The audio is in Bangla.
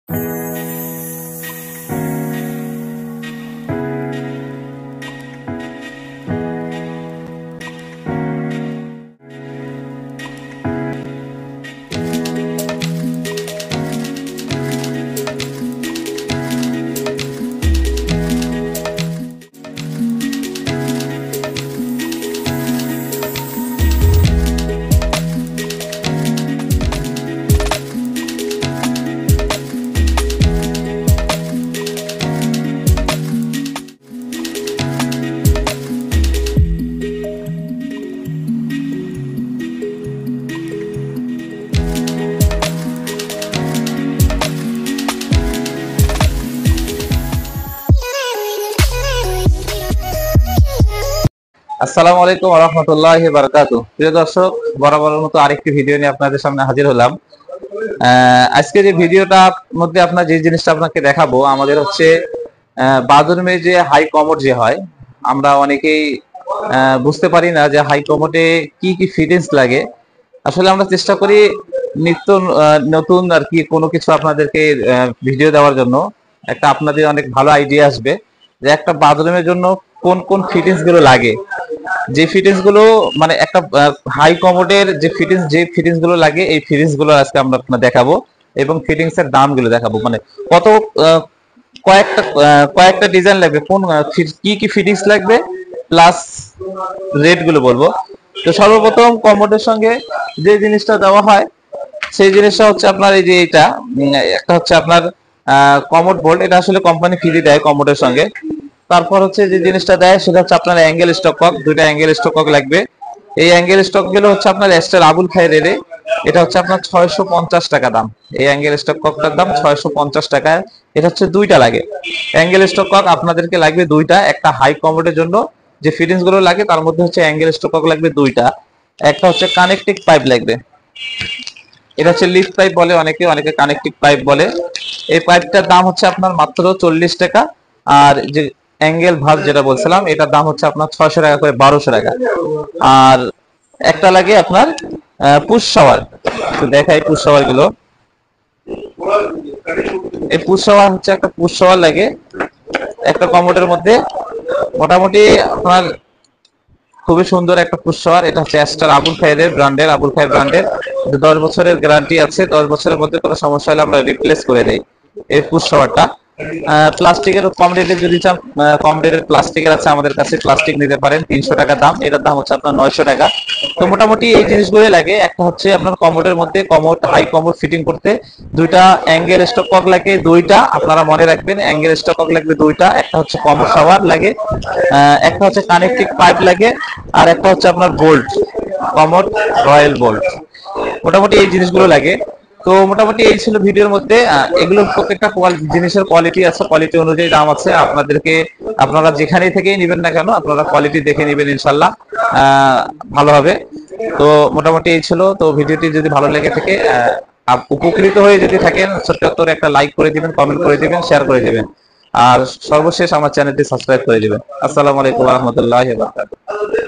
আসসালামু আলাইকুম ওয়া রাহমাতুল্লাহি ওয়া বারাকাতুহু। প্রিয় দর্শক, বরাবরের মতো আরেকটি ভিডিও নিয়ে আপনাদের সামনে হাজির হলাম। আজকে যে ভিডিওটার মধ্যে আপনার যে জিনিসটা আপনাকে দেখাবো, আমাদের হচ্ছে বাথরুমে যে হাই কমোড যে হয়, আমরা অনেকেই বুঝতে পারি না যে হাই কমোডে কি কি ফিটিংস লাগে। আসলে আমরা চেষ্টা করি নিত্য নতুন আর কি কোনো কিছু আপনাদেরকে ভিডিও দেওয়ার জন্য। একটা আপনাদের অনেক ভালো আইডিয়া আসবে যে একটা বাথরুমের জন্য কোন কোন ফিটিংস গুলো লাগে। যে ফিটিংস গুলো মানে একটা হাই কমোডের যে ফিটিংস গুলো লাগে, এই ফিটিংস গুলো আজকে আমরা আপনাদের দেখাবো এবং ফিটিংস এর দাম গুলো দেখাবো। মানে কত কয়েকটা ডিজাইন লাগবে, কোন কি কি ফিটিংস লাগবে, প্লাস রেট গুলো বলবো। তো সর্বপ্রথম কমোডের সঙ্গে যে জিনিসটা দেওয়া হয় সেই জিনিসটা হচ্ছে আপনার এই যে এটা একটা হচ্ছে আপনার কমোড বোল্ট। এটা আসলে কোম্পানি ফ্রি দেয় কমোডের সঙ্গে। তারপর হচ্ছে যে জিনিসটা দেয় সেটা হচ্ছে আপনার অ্যাঙ্গেল স্টক কক, দুইটা অ্যাঙ্গেল স্টক কক লাগবে। এই অ্যাঙ্গেল স্টক গুলো হচ্ছে আপনার এস্টার আবুল খায়ের, এটা হচ্ছে আপনার 650 টাকা দাম। এই অ্যাঙ্গেল স্টক ককটার দাম 650 টাকা। এটা হচ্ছে দুইটা লাগে অ্যাঙ্গেল স্টক কক, আপনাদেরকে লাগবে দুইটা। একটা হাই কমোডের জন্য যে ফিটিংস গুলো লাগে তার মধ্যে হচ্ছে অ্যাঙ্গেল স্টক কক লাগবে দুইটা। একটা হচ্ছে কানেক্টিং পাইপ লাগবে, এটা হচ্ছে লিফট পাইপ বলে অনেকে কানেক্টিং পাইপ বলে। এই পাইপটার দাম হচ্ছে আপনার মাত্র 40 টাকা। আর যে অ্যাঙ্গেল ভালভ যেটা বলছিলাম, এটার দাম হচ্ছে আপনার 600 টাকা করে, 1200 টাকা। আর একটা লাগে আপনার পুশ শাওয়ার। তো দেখাই পুশ শাওয়ার গুলো। এই পুশ শাওয়ার হচ্ছে একটা পুশ শাওয়ার লাগে একটা কমোডের মধ্যে। মোটামুটি আপনার খুবই সুন্দর একটা পুশ শাওয়ার। এটা হচ্ছে এস্টার আবুল খায়ের ব্র্যান্ডের, 10 বছরের গ্যারান্টি আছে। 10 বছরের মধ্যে কোনো সমস্যা হলে আমরা রিপ্লেস করে দেই এই পুশ শাওয়ারটা। প্লাস্টিকের কম রেটে যদি চান, কম রেটের প্লাস্টিকের আছে আমাদের কাছে, প্লাস্টিক নিতে পারেন। 300 টাকা দাম, এটার দাম হচ্ছে আপনার 900 টাকা। তো মোটামুটি এই জিনিসগুলো লাগে। একটা হচ্ছে আপনার কমোডের মধ্যে হাই কমোড ফিটিং করতে দুইটা অ্যাঙ্গেল স্টক কক লাগে, দুইটা আপনারা মনে রাখবেন। অ্যাঙ্গেল স্টক কক লাগবে দুইটা। একটা হচ্ছে কমোড শাওয়ার লাগে, একটা হচ্ছে কানেক্টিং পাইপ লাগে, আর একটা হচ্ছে আপনার বোল্ট, কমোড রয়্যাল বোল্ট। মোটামুটি এই জিনিসগুলো লাগে। তো মোটামুটি এই ছিল ভিডিওর মধ্যে। এগুলো প্রত্যেকটা জিনিসের কোয়ালিটি আছে, কোয়ালিটি অনুযায়ী দাম আছে। আপনারা যেখানে থেকেই নেবেন না কেন, আপনারা কোয়ালিটি দেখে নেবেন, ইনশাল্লাহ ভালো হবে। তো মোটামুটি এই ছিল। তো ভিডিওটি যদি ভালো লেগে থাকে, উপকৃত হয়ে যদি থাকেন, সত্যি একটা লাইক করে দিবেন, কমেন্ট করে দিবেন, শেয়ার করে দিবেন। আর সর্বশেষ আমার চ্যানেলটি সাবস্ক্রাইব করে দিবেন। আসসালামু আলাইকুম ওয়া রাহমাতুল্লাহি ওয়া বারাকাতুহু।